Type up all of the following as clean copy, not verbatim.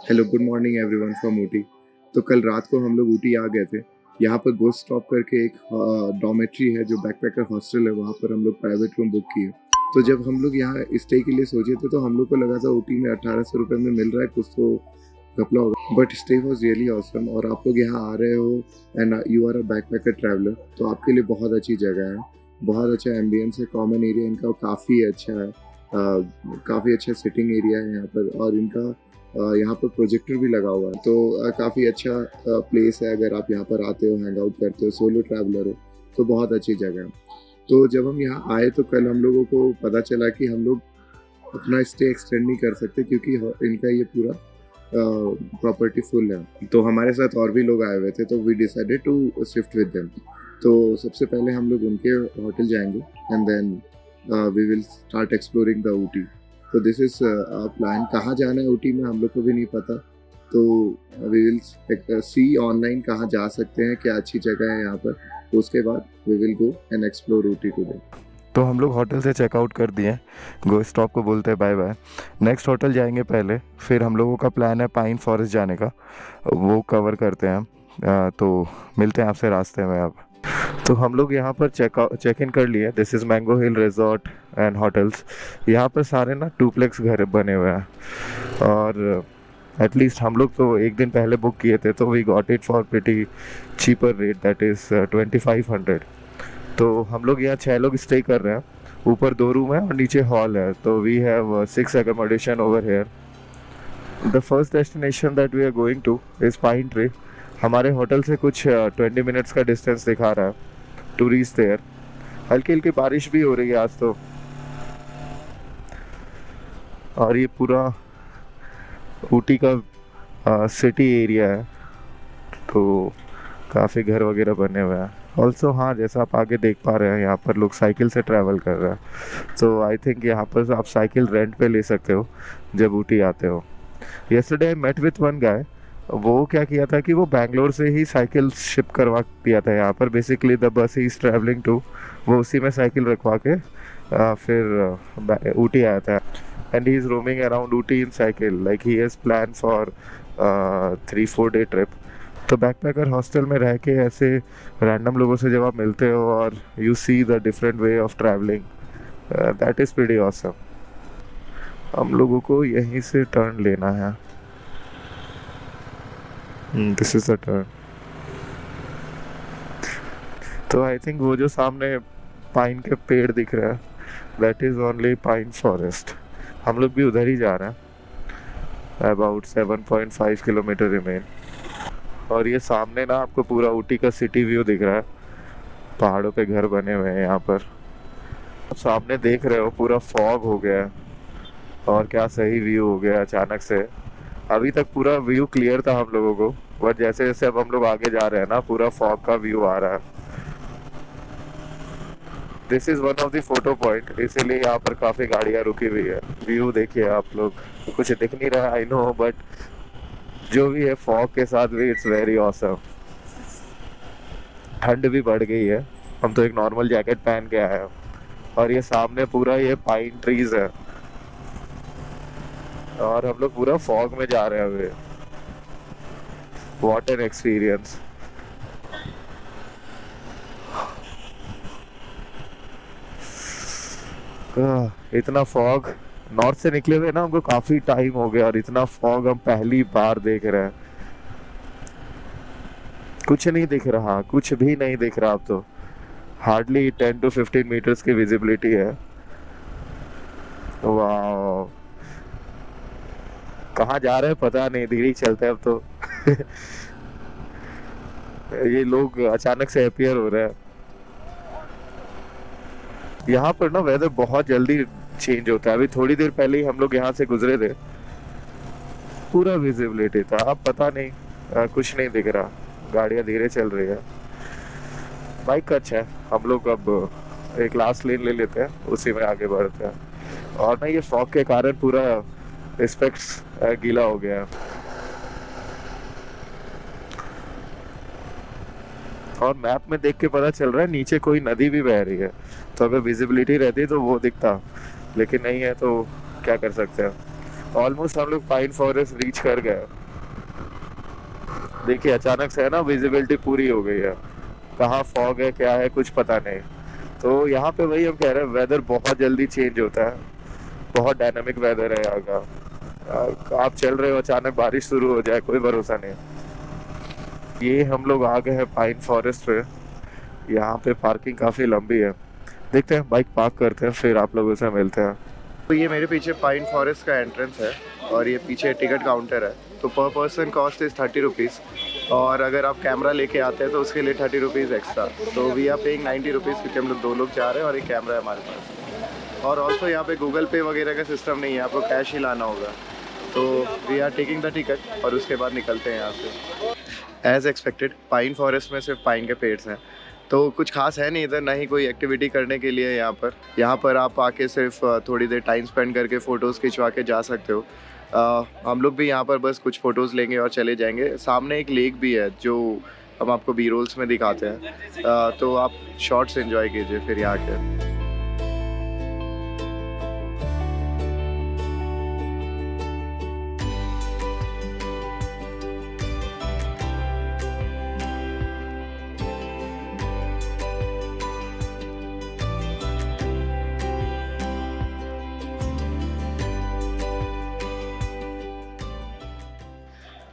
Hello good morning everyone from Ooty. तो कल रात को हम लोग ऊटी आ गए थे। यहाँ पर गोस्ट स्टॉप करके एक डॉर्मेट्री है जो बैकपैकर हॉस्टल है, वहाँ पर हम लोग प्राइवेट रूम बुक किए। तो जब हम लोग यहाँ स्टे के लिए सोचे थे तो हम लोग को लगा था ऊटी में 1800 रुपये में मिल रहा है कुछ तो कपड़ा होगा, but stay was really awesome. और आप लोग यहाँ आ रहे हो and you are a backpacker traveller, तो आपके लिए बहुत अच्छी जगह है, बहुत अच्छा एम्बियंस है, कॉमन एरिया इनका काफ़ी अच्छा है, काफ़ी अच्छा सिटिंग एरिया है यहाँ पर, और इनका यहाँ पर प्रोजेक्टर भी लगा हुआ है। तो काफ़ी अच्छा प्लेस है। अगर आप यहाँ पर आते हो, हैंग आउट करते हो, सोलो ट्रैवलर हो, तो बहुत अच्छी जगह है। तो जब हम यहाँ आए तो कल हम लोगों को पता चला कि हम लोग अपना स्टे एक्सटेंड नहीं कर सकते क्योंकि इनका ये पूरा प्रॉपर्टी फुल है। तो हमारे साथ और भी लोग आए हुए थे, तो we decided to shift with them. तो सबसे पहले हम लोग उनके होटल जाएंगे and then we will start exploring the Ooty. तो दिस इज प्लान। कहाँ जाना है ऊटी में हम लोग को भी नहीं पता, तो वी विल सी ऑनलाइन कहाँ जा सकते हैं, क्या अच्छी जगह है यहाँ पर। तो उसके बाद we will go and explore Ooty today. तो हम लोग होटल से चेकआउट कर दिए, गो स्टॉप को बोलते हैं बाय बाय। नेक्स्ट होटल जाएंगे पहले, फिर हम लोगों का प्लान है पाइन फॉरेस्ट जाने का, वो कवर करते हैं हम। तो मिलते हैं आपसे रास्ते में अब। तो हम लोग यहाँ पर चेक इन कर लिए। This is mango hill resort and hotels. यहाँ पर सारे ना डुप्लेक्स घर बने हुए हैं, और एटलीस्ट हम लोग तो एक दिन पहले बुक किए थे, तो we got it for pretty cheaper rate, that is 2500। तो हम लोग यहाँ 6 लोग स्टे कर रहे हैं। ऊपर 2 रूम है और नीचे हॉल है, तो we have 6 accommodation over here. The first destination that we are going to is pine tree. हमारे होटल से कुछ 20 मिनट्स का डिस्टेंस दिखा रहा है टू रीच देयर। हल्की हल्की बारिश भी हो रही है आज तो, और ये पूरा ऊटी का सिटी एरिया है, तो काफ़ी घर वगैरह बने हुए हैं। ऑल्सो हाँ, जैसा आप आगे देख पा रहे हैं, यहाँ पर लोग साइकिल से ट्रैवल कर रहे हैं। तो आई थिंक यहाँ पर आप साइकिल रेंट पे ले सकते हो जब ऊटी आते हो। Yesterday I met with one guy. वो क्या किया था कि वो बैंगलोर से ही साइकिल शिप करवा दिया था यहाँ पर। Basically the bus he is travelling to, वो उसी में साइकिल रखवा के फिर ऊटी आया था। And he is roaming around Ooty in cycle, like he has plan for 3-4 day trip. तो बैकपैकर हॉस्टल में रह के ऐसे रैंडम लोगों से जब आप मिलते हो और you see the different way of travelling, that is pretty awesome. हम लोगों को यहीं से टर्न लेना है। This is the turn. तो आई थिंक वो जो सामने पाइन के पेड़ दिख रहा है, that is only pine forest. हम लोग भी उधर ही जा रहे हैं। About 7.5 kilometre remain. और ये सामने ना आपको पूरा ऊटी का सिटी व्यू दिख रहा है। पहाड़ों पे घर बने हुए हैं यहाँ पर। आप सामने देख रहे हो पूरा फॉग हो गया है, और क्या सही व्यू हो गया अचानक से। अभी तक पूरा व्यू क्लियर था हम लोगों को, बट जैसे जैसे अब हम लोग आगे जा रहे हैं ना, पूरा फॉग का व्यू आ रहा है। This is one of the photo point, इसीलिए यहाँ पर काफ़ी गाड़ियाँ रुकी हुई है। व्यू देखिए आप लोग, कुछ दिख नहीं रहा आई नो, बट जो भी है फॉग के साथ भी इट्स वेरी ऑसम। ठंड भी बढ़ गई है, हम तो एक नॉर्मल जैकेट पहन के आए हैं। और ये सामने पूरा ये पाइन ट्रीज है, और हम लोग पूरा फॉग में जा रहे हैं अभी। What an experience. इतना फॉग, नॉर्थ से निकले हुए ना हमको काफी टाइम हो गया, और इतना फॉग हम पहली बार देख रहे हैं। कुछ नहीं दिख रहा, कुछ भी नहीं दिख रहा। अब तो हार्डली 10 to 15 मीटर्स की विजिबिलिटी है। वाह, कहाँ जा रहे हैं पता नहीं, धीरे ही चलते हैं अब तो। ये लोग अचानक से अपियर हो रहे हैं। यहाँ पर ना वेदर बहुत जल्दी चेंज होता है। अभी थोड़ी देर पहले ही हम लोग यहाँ से गुजरे थे, पूरा विजिबिलिटी था। अब पता नहीं, कुछ नहीं दिख रहा। गाड़ियाँ धीरे चल रही है। बाइक का अच्छा है। हम लोग अब एक लास्ट लेन ले लेते हैं, उसी में आगे बढ़ते हैं। और ना ये फॉग के कारण पूरा स्पेक्स गीला हो गया है। और मैप में देख के पता चल रहा है नीचे कोई नदी भी बह रही है, तो अगर विजिबिलिटी रहती तो वो दिखता, लेकिन नहीं है, तो क्या कर सकते हैं। ऑलमोस्ट हम लोग पाइन फॉरेस्ट रीच कर गए। देखिए अचानक से है ना विजिबिलिटी पूरी हो गई है, कहाँ फॉग है क्या है कुछ पता नहीं। तो यहाँ पे वही हम कह रहे हैं, वेदर बहुत जल्दी चेंज होता है, बहुत डायनामिक वेदर है यहाँ का। आप चल रहे हो अचानक बारिश शुरू हो जाए, कोई भरोसा नहीं। ये हम लोग आ गए हैं पाइन फॉरेस्ट पे। यहाँ पे पार्किंग काफ़ी लंबी है, देखते हैं बाइक पार्क करते हैं फिर आप लोगों से मिलते हैं। तो ये मेरे पीछे पाइन फॉरेस्ट का एंट्रेंस है और ये पीछे टिकट काउंटर है। तो पर पर्सन कॉस्ट इज़ 30 रुपीज़, और अगर आप कैमरा लेके आते हैं तो उसके लिए 30 रुपीज़ एक्स्ट्रा। तो वी आर पेइंग 90 रुपीज़, क्योंकि हम लोग 2 लोग जा रहे हैं और एक कैमरा है हमारे पास। और ऑल्सो यहाँ पे गूगल पे वगैरह का सिस्टम नहीं है, आपको कैश ही लाना होगा। तो we are taking the ticket और उसके बाद निकलते हैं यहाँ से। एज़ एक्सपेक्टेड पाइन फॉरेस्ट में सिर्फ पाइन के पेड़ हैं, तो कुछ खास है नहीं इधर, ना ही कोई एक्टिविटी करने के लिए यहाँ पर आप आके सिर्फ थोड़ी देर टाइम स्पेंड करके फ़ोटोज़ खिंचवा के जा सकते हो। हम लोग भी यहाँ पर बस कुछ फ़ोटोज़ लेंगे और चले जाएंगे। सामने एक लेक भी है जो हम आपको बी रोल्स में दिखाते हैं, तो आप शॉट्स एंजॉय कीजिए फिर यहाँ के।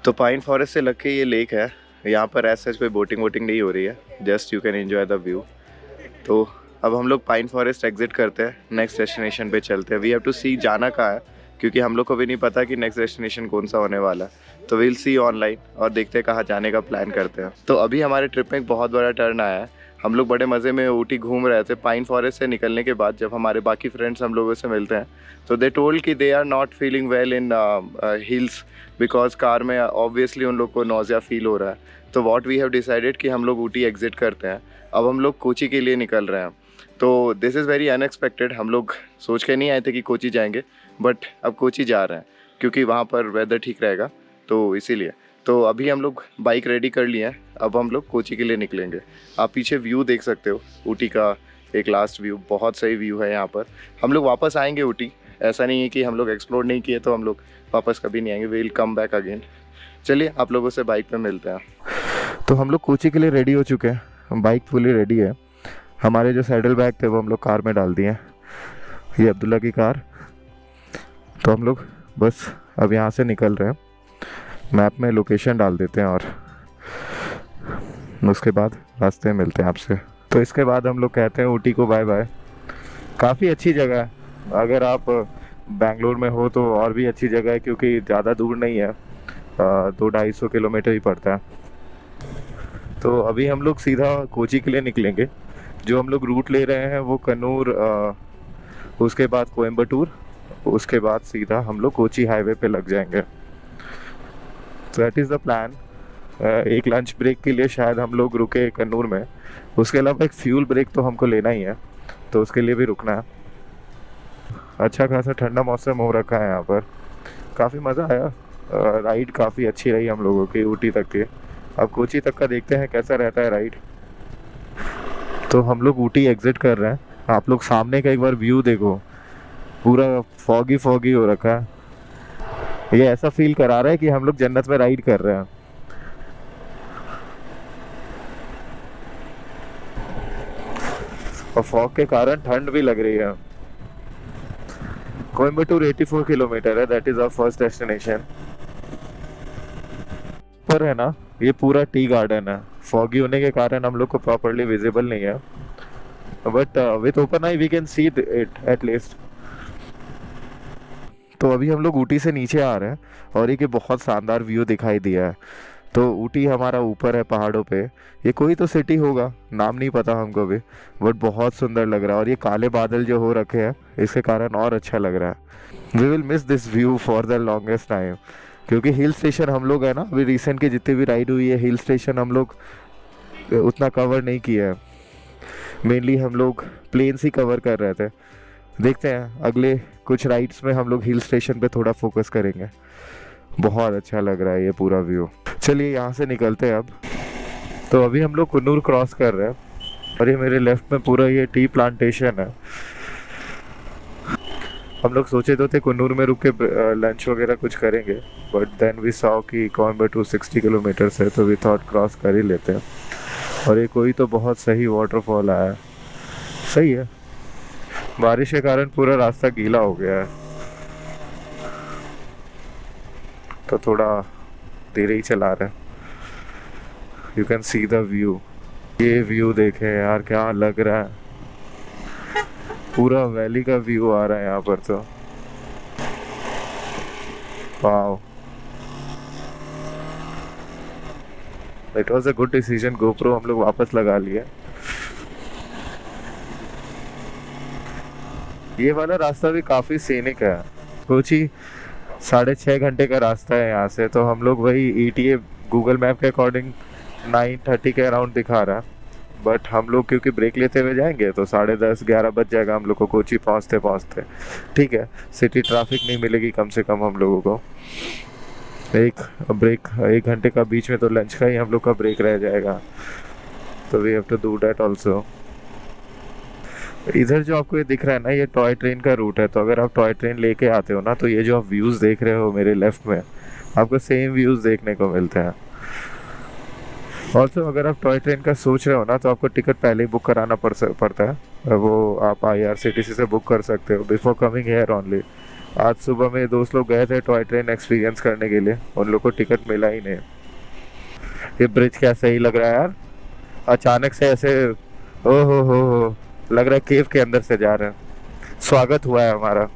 तो पाइन फॉरेस्ट से लग के ये लेक है, यहाँ पर ऐसा कोई बोटिंग वोटिंग नहीं हो रही है, just you can enjoy the view. तो अब हम लोग पाइन फॉरेस्ट एग्जिट करते हैं, नेक्स्ट डेस्टिनेशन पे चलते हैं। वी हैव टू सी जाना कहाँ है, क्योंकि हम लोग को भी नहीं पता कि नेक्स्ट डेस्टिनेशन कौन सा होने वाला है। तो विल सी ऑनलाइन और देखते हैं कहाँ जाने का प्लान करते हैं। तो अभी हमारे ट्रिप में एक बहुत बड़ा टर्न आया है। हम लोग बड़े मज़े में ऊटी घूम रहे थे। पाइन फॉरेस्ट से निकलने के बाद जब हमारे बाकी फ्रेंड्स हम लोगों से मिलते हैं तो दे टोल्ड कि they are not feeling well in hills, because car में ऑब्वियसली उन लोग को नोज़िया फील हो रहा है। तो व्हाट वी हैव डिसाइडेड कि हम लोग ऊटी एग्जिट करते हैं। अब हम लोग कोची के लिए निकल रहे हैं। तो दिस इज़ वेरी अनएक्सपेक्टेड, हम लोग सोच के नहीं आए थे कि कोची जाएंगे, बट अब कोची जा रहे हैं क्योंकि वहाँ पर वेदर ठीक रहेगा, तो इसीलिए। तो अभी हम लोग बाइक रेडी कर लिए हैं, अब हम लोग कोची के लिए निकलेंगे। आप पीछे व्यू देख सकते हो ऊटी का, एक लास्ट व्यू, बहुत सही व्यू है यहाँ पर। हम लोग वापस आएंगे ऊटी, ऐसा नहीं है कि हम लोग एक्सप्लोर नहीं किए तो हम लोग वापस कभी नहीं आएंगे, we will come back again. चलिए आप लोगों से बाइक पे मिलते हैं। तो हम लोग कोची के लिए रेडी हो चुके हैं, बाइक फुली रेडी है। हमारे जो सैडल बैग थे वो हम लोग कार में डाल दिए हैं, ये अब्दुल्ला की कार। तो हम लोग बस अब यहाँ से निकल रहे हैं, मैप में लोकेशन डाल देते हैं और उसके बाद रास्ते में मिलते हैं आपसे। तो इसके बाद हम लोग कहते हैं ऊटी को बाय बाय। काफ़ी अच्छी जगह है, अगर आप बेंगलोर में हो तो और भी अच्छी जगह है, क्योंकि ज़्यादा दूर नहीं है, 200-250 किलोमीटर ही पड़ता है। तो अभी हम लोग सीधा कोची के लिए निकलेंगे। जो हम लोग रूट ले रहे हैं वो कन्नूर, उसके बाद कोयम्बटूर, उसके बाद सीधा हम लोग कोची हाईवे पे लग जाएंगे। तो दैट इज़ द प्लान। एक लंच ब्रेक के लिए शायद हम लोग रुके कन्नूर में, उसके अलावा एक फ्यूल ब्रेक तो हमको लेना ही है, तो उसके लिए भी रुकना है। अच्छा खासा ठंडा मौसम हो रखा है यहाँ पर, काफ़ी मज़ा आया। राइड काफ़ी अच्छी रही हम लोगों की ऊटी तक की। अब कोची तक का देखते हैं कैसा रहता है राइड। तो हम लोग ऊटी एग्जिट कर रहे हैं। आप लोग सामने का एक बार व्यू देखो, पूरा फॉगी फॉगी हो रखा है। ये ऐसा फील करा रहा है कि हम लोग जन्नत में राइड कर रहे हैं। और फॉग के कारण ठंड भी लग रही है। कोयम्बटूर 84 किलोमीटर है, that is our first destination. पर है ना, ये पूरा टी गार्डन है, फॉगी होने के कारण हम लोग को प्रॉपरली विजिबल नहीं है, but with open eye we can see it at least. तो अभी हम लोग ऊटी से नीचे आ रहे हैं और एक बहुत शानदार व्यू दिखाई दिया है। तो ऊटी हमारा ऊपर है पहाड़ों पे, ये कोई तो सिटी होगा, नाम नहीं पता हमको भी, बट बहुत सुंदर लग रहा है। और ये काले बादल जो हो रखे हैं इसके कारण और अच्छा लग रहा है। We will miss this view for the longest time, क्योंकि हिल स्टेशन हम लोग है ना, अभी रिसेंट की जितनी भी राइड हुई है हिल स्टेशन हम लोग उतना कवर नहीं किया है। मेनली हम लोग प्लेन्स ही कवर कर रहे थे। देखते हैं अगले कुछ राइड्स में हम लोग हिल स्टेशन पे थोड़ा फोकस करेंगे। बहुत अच्छा लग रहा है ये पूरा व्यू। चलिए यहाँ से निकलते हैं अब। तो अभी हम लोग कुन्नूर क्रॉस कर रहे हैं और ये मेरे लेफ्ट में पूरा ये टी प्लांटेशन है। हम लोग सोचे तो थे कुन्नूर में रुक के लंच वगैरह कुछ करेंगे, बट देन वी सॉ कि कोयम्बटूर 60 किलोमीटर्स है, तो वी थॉट क्रॉस कर ही लेते हैं। और ये कोई तो बहुत सही वाटरफॉल आया है, सही है। बारिश के कारण पूरा रास्ता गीला हो गया है, तो थोड़ा धीरे ही चला रहे हैं। You can see the view, ये व्यू देखें यार, क्या लग रहा है। पूरा वैली का व्यू आ रहा है यहाँ पर तो। Wow, it was a good decision. GoPro हम लोग वापस लगा लिए। ये वाला रास्ता भी काफ़ी सीनिक है। कोची 6.5 घंटे का रास्ता है यहाँ से, तो हम लोग वही ETA गूगल मैप के अकॉर्डिंग 9:30 के अराउंड दिखा रहा है, बट हम लोग क्योंकि ब्रेक लेते हुए जाएंगे तो 10:30-11 बज जाएगा हम लोग को कोची पहुँचते पहुँचते। ठीक है, सिटी ट्रैफिक नहीं मिलेगी कम से कम हम लोगों को। एक ब्रेक 1 घंटे का बीच में तो लंच का ही हम लोग का ब्रेक रह जाएगा, तो we have to do that also. इधर जो आपको ये दिख रहा है ना, ये टॉय ट्रेन का रूट है, तो अगर आप टॉय ट्रेन लेके आते हो ना, तो ये जो आप व्यूज़ देख रहे हो मेरे लेफ्ट में, आपको सेम व्यूज़ देखने को मिलते हैं। ऑल्सो अगर आप टॉय ट्रेन का सोच रहे हो ना, तो आपको टिकट पहले ही बुक कराना पड़ता है। वो आप IRCTC से बुक कर सकते हो बिफोर कमिंग हेयर ओनली। आज सुबह मेरे दोस्त लोग गए थे टॉय ट्रेन एक्सपीरियंस करने के लिए, उन लोग को टिकट मिला ही नहीं। ये ब्रिज क्या सही लग रहा है यार, अचानक से ऐसे ओ हो, लग रहा है केव के अंदर से जा रहे हैं। स्वागत हुआ है हमारा।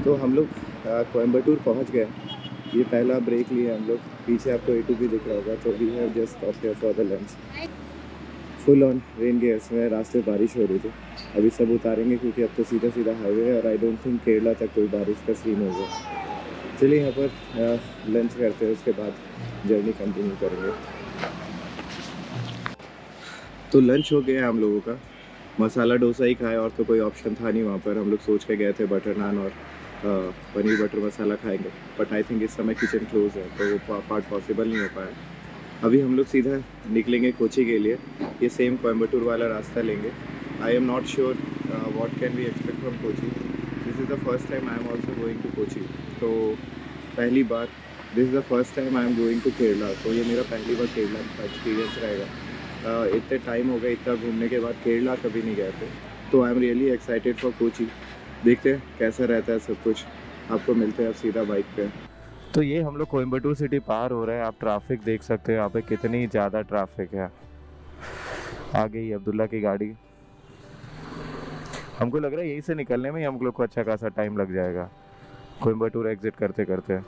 तो हम लोग कोयम्बटूर पहुंच गए। ये पहला ब्रेक लिया हम लोग। पीछे आपको A2 भी दिख रहा होगा। तो we have just stop here for the lunch. Full on rain gears में रास्ते बारिश हो रही थी। अभी सब उतारेंगे क्योंकि अब तो सीधा सीधा हाईवे है और आई डोंट थिंक केरला तक कोई बारिश का सीन होगा। चलिए यहाँ पर लंच करते हैं, उसके बाद जर्नी कंटिन्यू करेंगे। तो लंच हो गया हम लोगों का। मसाला डोसा ही खाया और तो कोई ऑप्शन था नहीं वहाँ पर। हम लोग सोच के गए थे बटर नान और पनीर बटर मसाला खाएंगे, बट आई थिंक इस समय किचन क्लोज है तो वो पार्ट पॉसिबल नहीं हो पाया। अभी हम लोग सीधा निकलेंगे कोची के लिए। ये सेम कोयम्बटूर वाला रास्ता लेंगे। I am not sure what can we expect from Kochi. This is the first time I am also going to Kochi. तो पहली बार, this is the first time I am going to Kerala. तो ये मेरा पहली बार केरला का एक्सपीरियंस रहेगा। इतने टाइम हो गए, इतना घूमने के बाद केरला कभी नहीं गए थे, तो I am really excited for Kochi. देखते हैं कैसा रहता है सब कुछ। आपको मिलते हैं अब सीधा बाइक पे। तो ये हम लोग कोयम्बटूर सिटी पार हो रहे हैं। आप ट्रैफिक देख सकते हो यहाँ पे कितनी ज़्यादा ट्रैफिक है। आ गई अब्दुल्ला की गाड़ी। हमको लग रहा है यहीं से निकलने में ही हम लोग को अच्छा खासा टाइम लग जाएगा, कोयम्बटूर एग्जिट करते करते।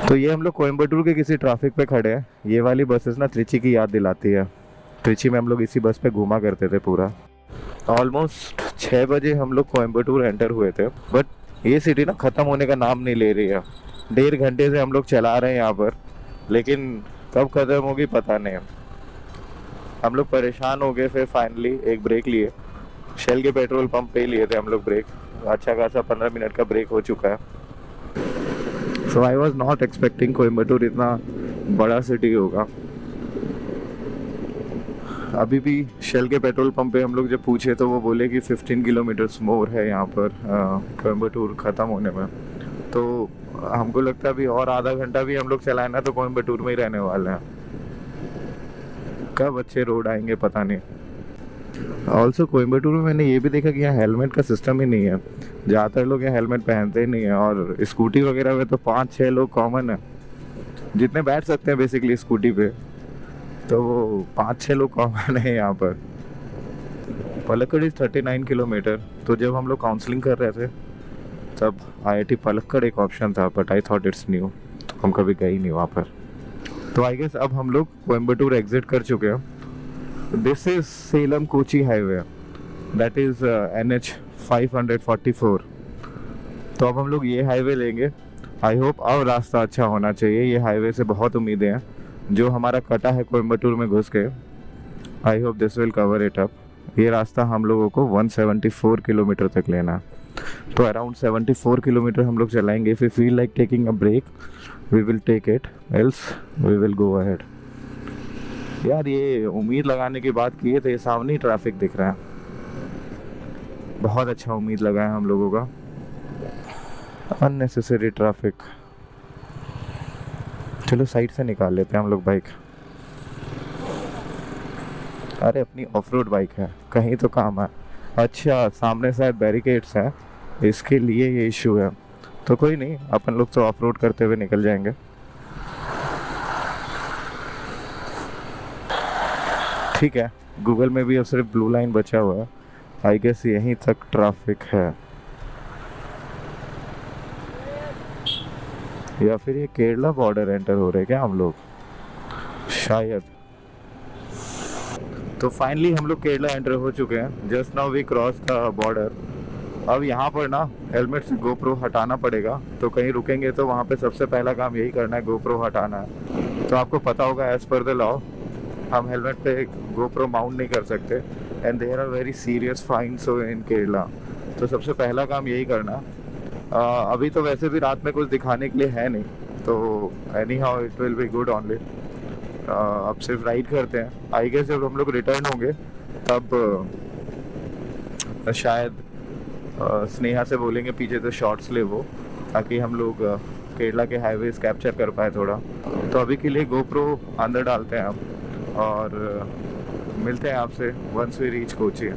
तो ये हम लोग कोयम्बटूर के किसी ट्रैफिक पे खड़े हैं। ये वाली बसेस ना त्रिची की याद दिलाती है। त्रिची में हम लोग इसी बस पे घूमा करते थे पूरा। ऑलमोस्ट 6 बजे हम लोग कोयम्बटूर एंटर हुए थे, बट ये सिटी ना ख़त्म होने का नाम नहीं ले रही है। 1.5 घंटे से हम लोग चला रहे हैं यहाँ पर, लेकिन कब ख़त्म होगी पता नहीं। हम लोग परेशान हो गए, फिर फाइनली एक ब्रेक लिए। शेल के पेट्रोल पंप पे ही लिए थे हम लोग ब्रेक। अच्छा खासा 15 मिनट का ब्रेक हो चुका है। So I was not expecting Coimbatore इतना बड़ा सिटी होगा। अभी भी शेल के पेट्रोल पंप पे हम लोग जब पूछे तो वो बोले कि 15 किलोमीटर्स मोर है यहाँ पर कोयम्बटूर ख़त्म होने में। तो हमको लगता है अभी और आधा घंटा भी हम लोग चलाए ना तो कोयम्बटूर में ही रहने वाले हैं। कब अच्छे रोड आएंगे पता नहीं। ऑल्सो कोयम्बटूर में मैंने ये भी देखा कि यहाँ हेलमेट का सिस्टम ही नहीं है। ज़्यादातर लोग यहाँ हेलमेट पहनते ही नहीं है, और स्कूटी वगैरह में तो 5-6 लोग कॉमन है जितने बैठ सकते हैं बेसिकली स्कूटी पे। तो वो 5-6 लोग कॉमन है यहाँ पर। Palakkad is 39 kilometre. तो जब हम लोग काउंसलिंग कर रहे थे तब IIT पलक्कड़ एक ऑप्शन था, but I thought it's new, तो हम कभी गए ही नहीं वहाँ पर। तो आई गेस अब हम लोग कोयम्बटूर एग्जिट कर चुके हैं। This is Salem Kochi highway, that is NH 544। तो अब हम लोग ये हाईवे लेंगे। आई होप अब रास्ता अच्छा होना चाहिए, ये हाईवे से बहुत उम्मीदें हैं। जो हमारा कटा है कोयम्बटूर में घुस के, I hope this will cover it up. ये रास्ता हम लोगों को 174 किलोमीटर तक लेना है, तो अराउंड 74 किलोमीटर हम लोग चलाएंगे। If we feel like taking a break we will take it, else we will go ahead. यार ये उम्मीद लगाने की बात की है तो ये सामने ही ट्रैफिक दिख रहा है, बहुत अच्छा उम्मीद लगा है हम लोगों का। Unnecessary traffic. चलो साइड से निकाल लेते हैं हम लोग बाइक। अरे अपनी ऑफ रोड बाइक है, कहीं तो काम है। अच्छा सामने शायद बैरिकेड्स हैं, इसके लिए ये इशू है। तो कोई नहीं, अपन लोग तो ऑफ रोड करते हुए निकल जाएंगे। ठीक है, गूगल में भी अब सिर्फ ब्लू लाइन बचा हुआ है, आई गेस यहीं तक ट्रैफिक है, या फिर ये केरला बॉर्डर एंटर हो रहे क्या हम लोग, शायद। तो फाइनली हम लोग केरला एंटर हो चुके हैं। Just now we cross the border. अब यहाँ पर ना हेलमेट से गोप्रो हटाना पड़ेगा, तो कहीं रुकेंगे तो वहाँ पे सबसे पहला काम यही करना है, गोप्रो हटाना है। तो आपको पता होगा एज पर द लॉ हम हेलमेट पे गोप्रो माउंट नहीं कर सकते, and there are very serious fines in Kerala. तो सबसे पहला काम यही करना। अभी तो वैसे भी रात में कुछ दिखाने के लिए है नहीं, तो any how it will be good only. अब सिर्फ राइड करते हैं। आई गेस जब हम लोग रिटर्न होंगे तब शायद स्नेहा से बोलेंगे पीछे से शॉट्स ले वो, ताकि हम लोग केरला के हाईवेज कैप्चर कर पाए थोड़ा। तो अभी के लिए गोप्रो अंदर डालते हैं हम, और मिलते हैं आपसे वंस वी रीच कोची।